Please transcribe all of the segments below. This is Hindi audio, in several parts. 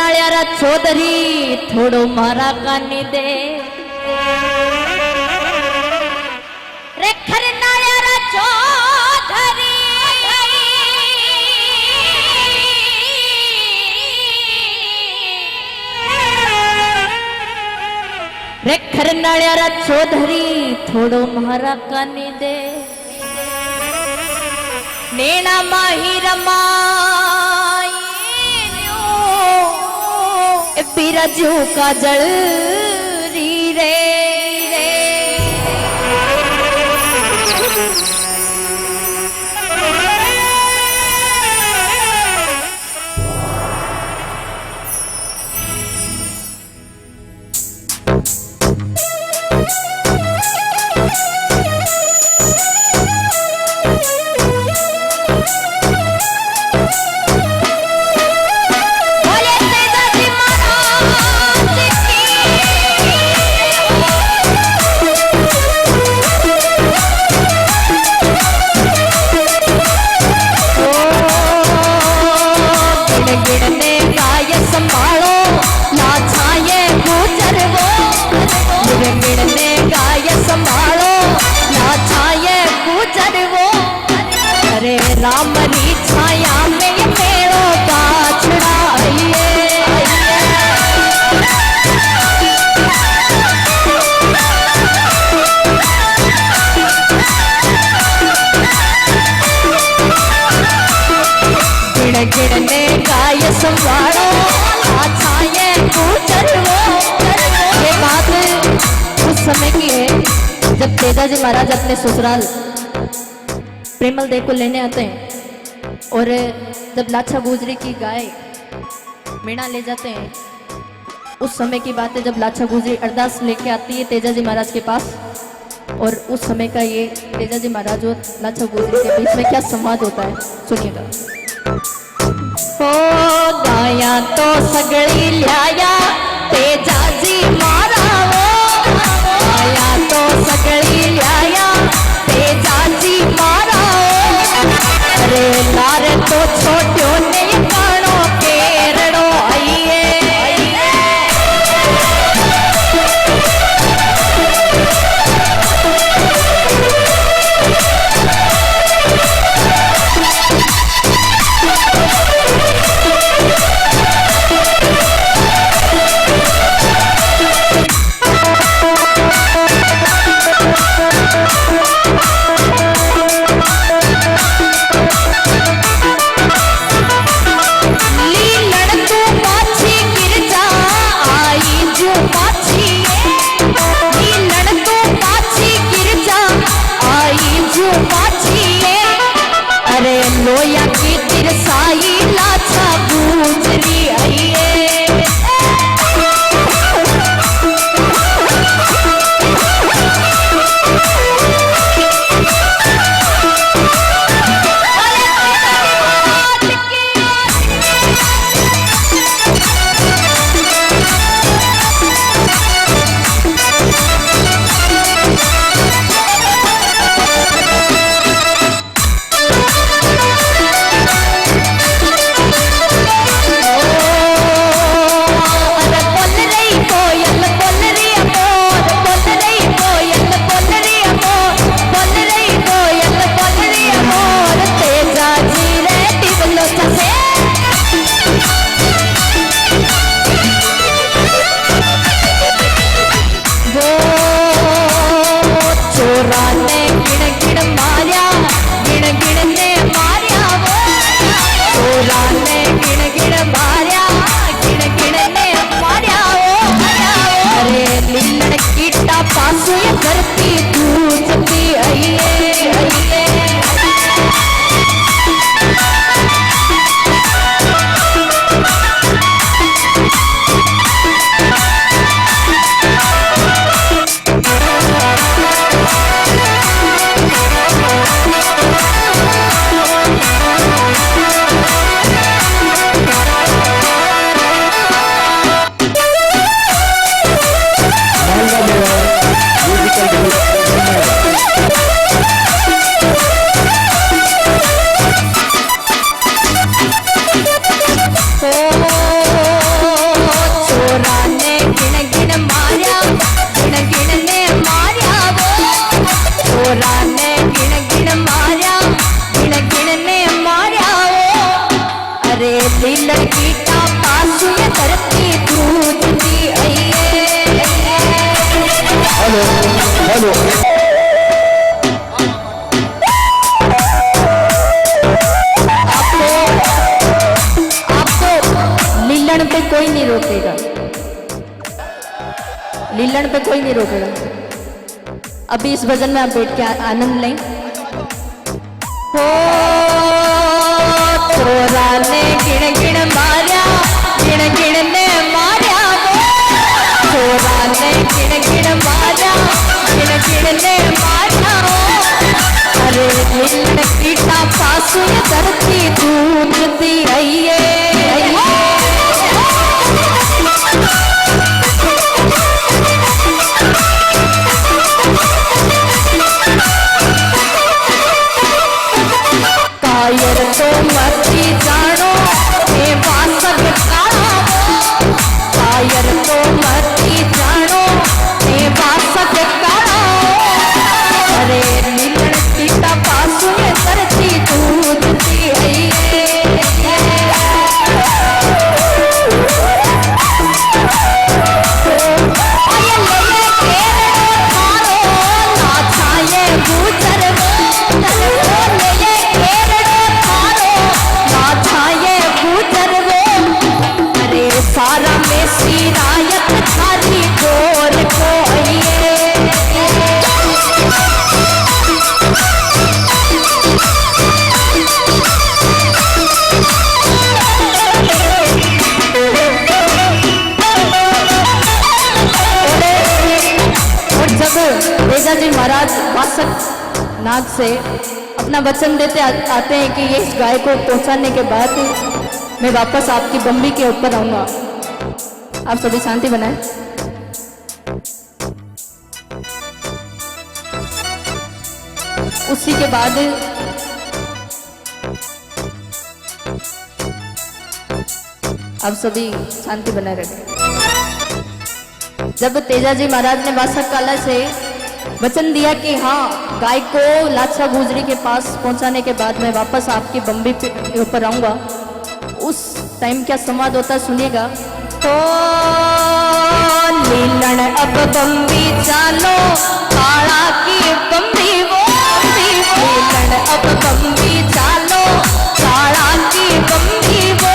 नाळ्यारा चौधरी थोड़ो मारा कानी दे रे खर नाळ्यारा चौधरी रे खर नाळ्यारा चौधरी थोड़ो मारा कानी दे नेना माही रमाई बिरजू का जल री रे राम री छाया में ये मेरो बाछड़ा गिड़ गिड़ने गाय संभालो छाये गुजर वो। ये बात उस समय की है जब तेजाजी महाराज अपने ससुराल प्रेमल देव को लेने आते हैं और जब लाछा गुजरी की गाय मीणा ले जाते हैं। उस समय की बात है जब लाछा गुजरी अरदास लेके आती है तेजाजी महाराज के पास और उस समय का ये तेजाजी महाराज और लाछा गुजरी के बीच में क्या संवाद होता है सुनिएगा। हो गाया तो सगड़ी लाया तेजाजी मारा वो गाया तो सगड़ी लाया तेजाजी मारा अरे लार तो छोटियों ने कानो केरड़ो आइए लीलन पे कोई नहीं रोकेगा, लीलन पे कोई नहीं रोकेगा। अभी इस भजन में आप बैठ के आनंद लें। हो छोरा ने गिण गिण मारिया, गिण गिण ने मारिया वो, छोरा ने गिण गिण मारिया, गिण गिण ने मारिया वो। अरे लीलन कीटा पासु ये धरती दूधती आइए, कायर तो मती जानो हे वासक काला वो, कायर तो मती जानो हे वासक काला वो। अरे लीलन कीटा पासु ये धरती दूधती आइए, सारा में सिरायत थारी गोर को आइए। और जब तेजा जी महाराज वासक नाग से अपना वचन देते आते हैं कि ये इस गाय को पहुंचाने के बाद मैं वापस आपकी बम्बी के ऊपर आऊंगा। आप सभी शांति बनाएं। उसी के बाद आप सभी शांति बनाए रखें। जब तेजा जी महाराज ने वासक काला से वचन दिया कि हाँ गाय को लाछा गुजरी के पास पहुंचाने के बाद मैं वापस आपकी बम्बी के ऊपर आऊंगा, उस टाइम क्या संवाद होता सुनिएगा। तो लीलन अब बम्बी चालो, काला की बम्बी वो, लीलन अब बम्बी चालो, काला की बम्बी वो।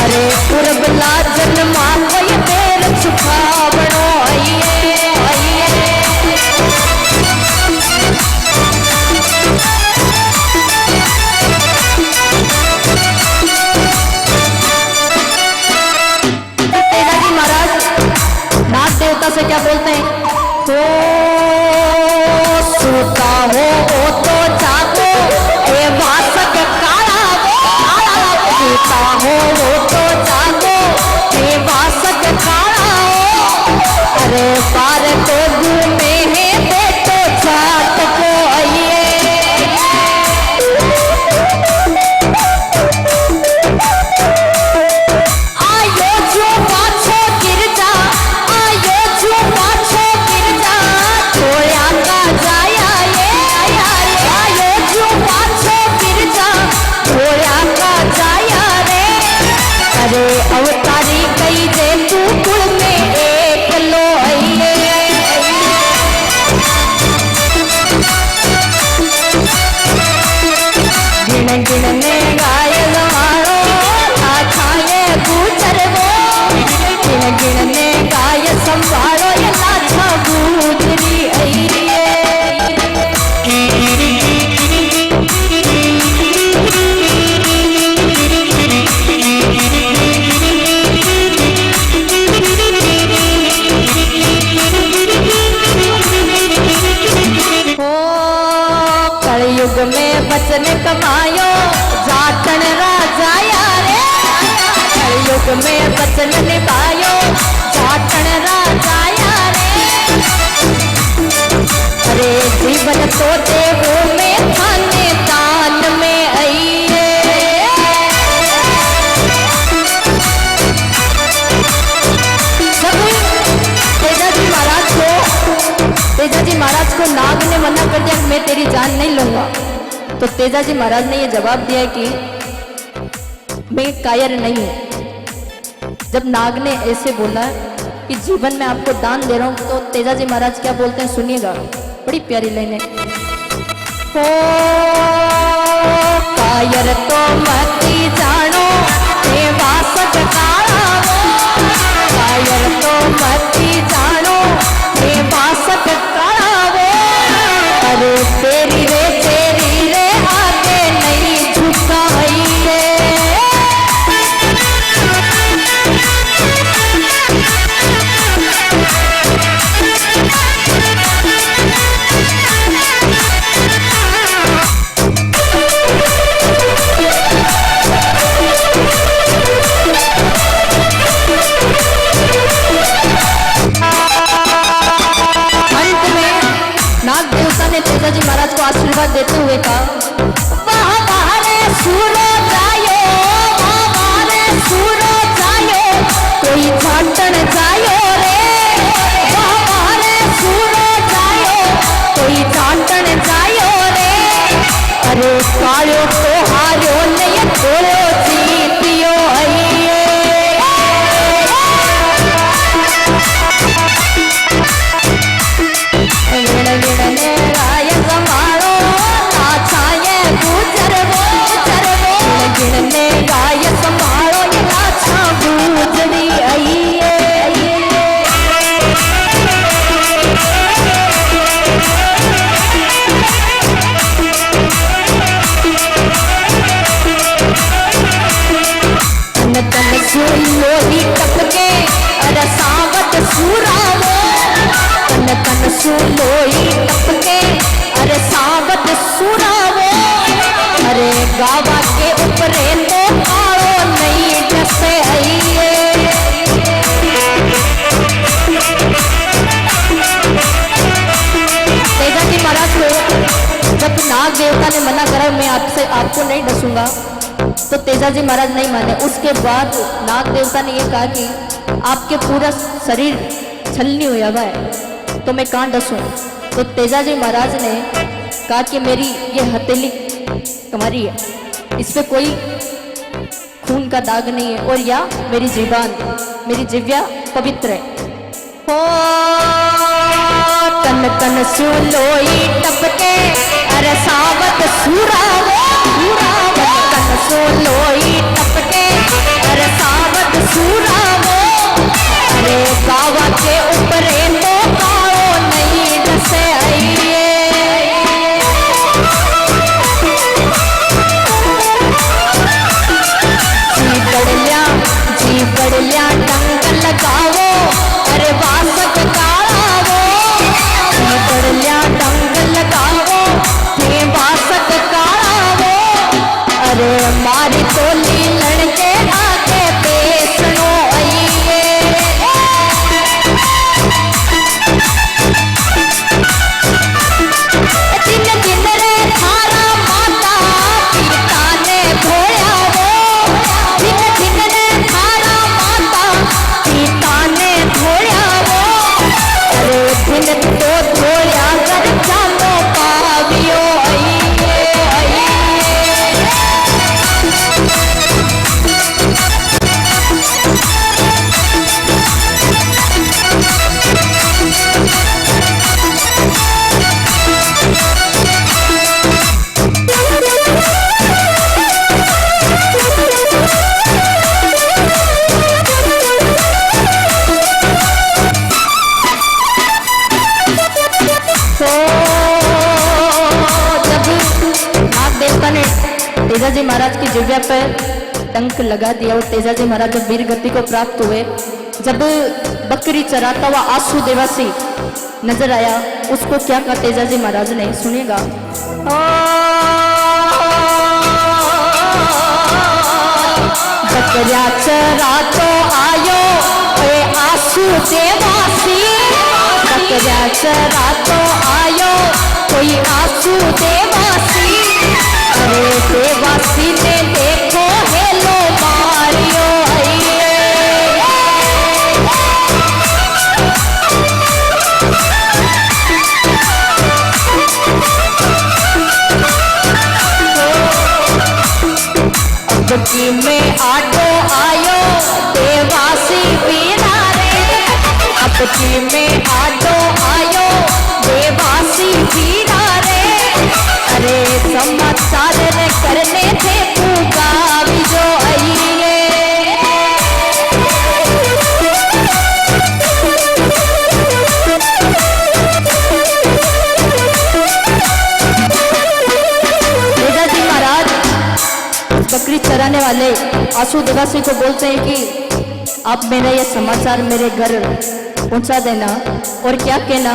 अरे पुरबला जन्मा कोई देर छुपावड़ो आइए, आइए। नाग देवता से क्या बोलते हैं? तो सोता हो वो तो जागो, ए वासक काला वो, सोता हो वो तो जागो, ए वासक काला वो। अरे बार को घूमे हैं बेटो जात को आइए, आयो जो पाछो गिर जा, आयो जो पाछो गिर जा, छोड़ा का जाया ये, आयो जो पाछो गिर जा, छोड़ा का जाया रे। अरे अवतारी कई दे तू कुल में एक लो आइए, गिण गिण ने गाय गवारो, लाछाए गुजर वो, गिण गिण ने गाय संभालो ये लाछा गुजरी आइए। कलयुग में बचन कमायो, जाटन राजाया रे, कलयुग में बचन निभायो, जाटन राजाया रे। अरे जीवन तो देवो में थाने दान में आइए, तेजा जी महाराज को नाग ने मना कर दिया मैं तेरी जान नहीं लूंगा। तो तेजा जी महाराज ने यह जवाब दिया कि मैं कायर नहीं हूं। जब नाग ने ऐसे बोला कि जीवन में आपको दान दे रहा हूं, तो तेजा जी महाराज क्या बोलते हैं सुनिएगा, बड़ी प्यारी लाइन है। हो कायर तो मती जानो, हे वासक काला शोभा देते हुए कहा, वहाँ बाहरे सूरो जायो, वहाँ बाहरे सूरो जायो, कोई झांटन जायो रे, वहाँ बाहरे सूरो जायो, कोई झांटन जायो रे। अरे कालो तो हारो नहीं थोड़ो जीतियो आइए। विड़ने राय समारो नाचाए गुजरवो गुजरवो, विड़ने राय समारो नाचा गुजरी आइए। तन सुई लोही टपके अरे सावत सुरावो, तन सुलोई टपके अरे सावत सुरावो। अरे गावा के ऊपरे तो कालो नहीं जैसे आइए। तेजा जी महाराज को जब नाग देवता ने मना करा मैं आपसे आपको नहीं डसूंगा, तो तेजा जी महाराज नहीं माने। उसके बाद नाग देवता ने यह कहा कि आपके पूरा शरीर छलनी हुआ हुआ है, तो मैं कहाँ डसूं। तो तेजा जी महाराज ने कहा कि मेरी ये हथेली तुम्हारी है, इस पे कोई खून का दाग नहीं है, और या मेरी जीवान मेरी जिव्या पवित्र है। हो तन तन सुलोई टपके अरे सावत सुरावो, तन सुलोई टपके अरे सावत सुरावो। अरे गावा के ऊपरे तो कालो नहीं डसे आइए। जी बड़लिया डंग लगावो अरे वासक काढ़ावो, जी बड़लिया डंग लगावो थे वासक काढ़ावो। अरे मारी तोली लड़के आगे बेसनो आइए। दिन दिन रे थारा माता पिता ने धोया वो, दिन दिन रे थारा माता पिता ने धोया वो। अरे दिन तो धोया कर चालो पावियो आइए आइए। तेजा जी महाराज की जिव्या पर टंक लगा दिया और तेजा जी महाराज जब वीर गति को प्राप्त हुए, जब बकरी चराता हुआ आंसू देवासी नजर आया, उसको क्या कहा तेजा जी महाराज ने, सुनिएगा। बकरिया चरातो आयो ए आंसू देवासी, बकरिया चरातो आयो कोई आंसू देवासी। अरे देवासी ने देखो हेलो मारियो आइए। अब की में आटो आयो देवासी पीरा रे, अब की में आटो आयो देवासी पीरा रे। अरे समाचार ने करने थे पूगा भी जो आइए। तेजा जी महाराज बकरी चराने वाले आंसू देवासी को बोलते हैं कि आप मेरा ये समाचार मेरे घर पहुंचा देना, और क्या कहना,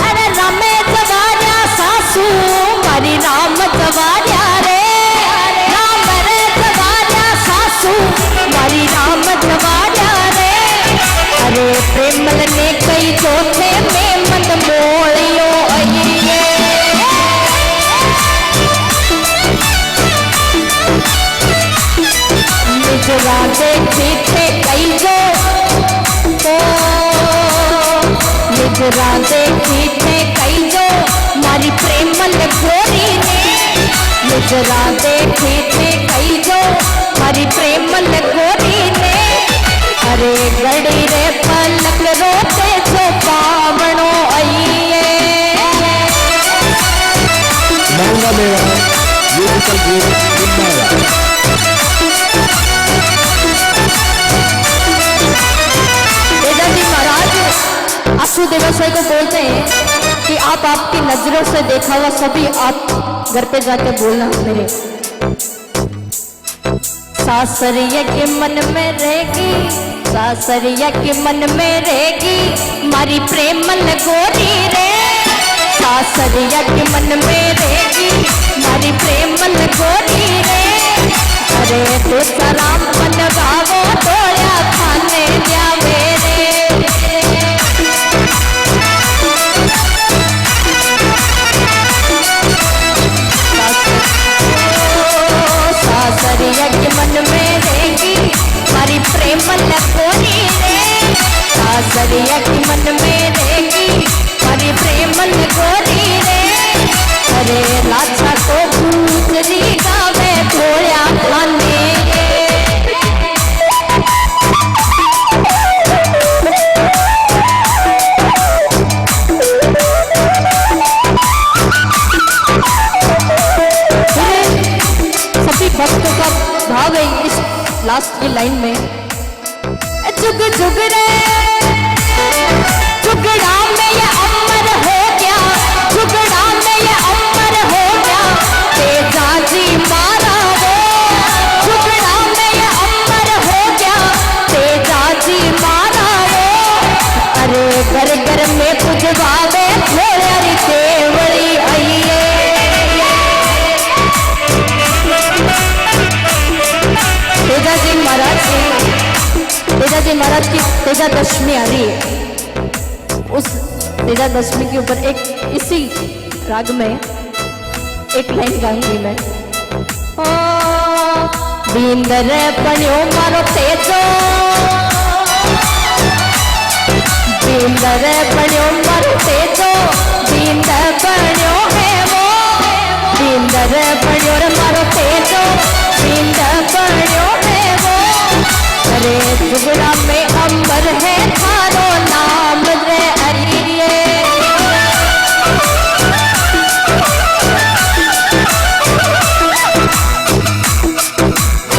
अरे रामे जवारिया सासू मारी राम जवारिया रे, राम रे जवारिया सासू मारी राम जवारिया रे। अरे प्रेमल ने कई चौथे में मन मोलियो आइए। निजरा देखी थे कई जो निजरा देखी थे कई जो मारी प्रेमल गोरी ने निजरा देखी थे कई जो मारी प्रेमल गोरी ने अरे गड़ी रे पलक रोते जो पावणो आइए महंगा मेवा तेजाजी महाराज आंसू देवाशय को बोलते हैं कि आप आपकी नजरों से देखा हुआ सभी आप घर पे जाके बोलना मेरे सासरिया के मन में रहेगी सासरिया के मन में रहेगी मारी प्रेमल गोरी रे सासरिया के मन में रहेगी मारी प्रेमल गोरी रे अरे तो सलाम बनवाओ तोया खाने दिया मेरे सासरिया के मन में रहेगी मारी प्रेमल गोरी रे सासरिया के मन में रहेगी मारी प्रेमल गोरी रे अरे लाछा को भूतरी गावे थोड़ा खाने सभी भक्तों का भाव है इस लास्ट की लाइन में जुग जुग रे जुगड़ा में ये अमर हो गया जुगड़ा में ये अमर हो गया तेजाजी मारा वो जुगड़ा में ये अमर हो गया तेजाजी मारा वो अरे घर घर में पुजवावे थोड़ा री देवड़ी आइए तेजाजी महाराज की तेजा दशमी आ रही है उस तेजा दशमी के ऊपर एक इसी राग में एक लाइन गाऊंगी मैं बींदर बन्यो मारो तेजो बींदर बन्यो मारो तेजो बींदर बन्यो है वो बींदर बन्यो मारो तेजो बींदर बन्यो है वो अरे जुगड़ा में अंबर है थारो नाम रे अरिये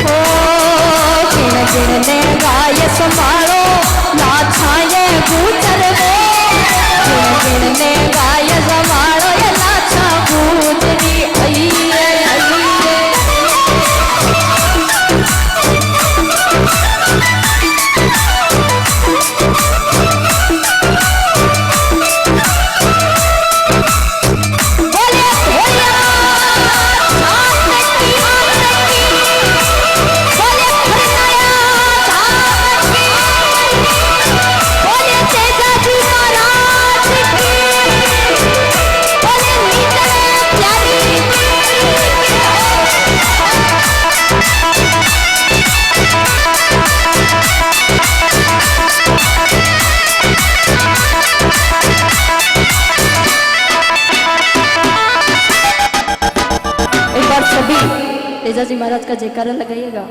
ओ गिन गिन ने गाय संभालो ना छाए गुजर वो गिन गिन ने गाय संभालो ये लाछा गुजरी आइए तेजाजी महाराज का जयकारा लगाइएगा।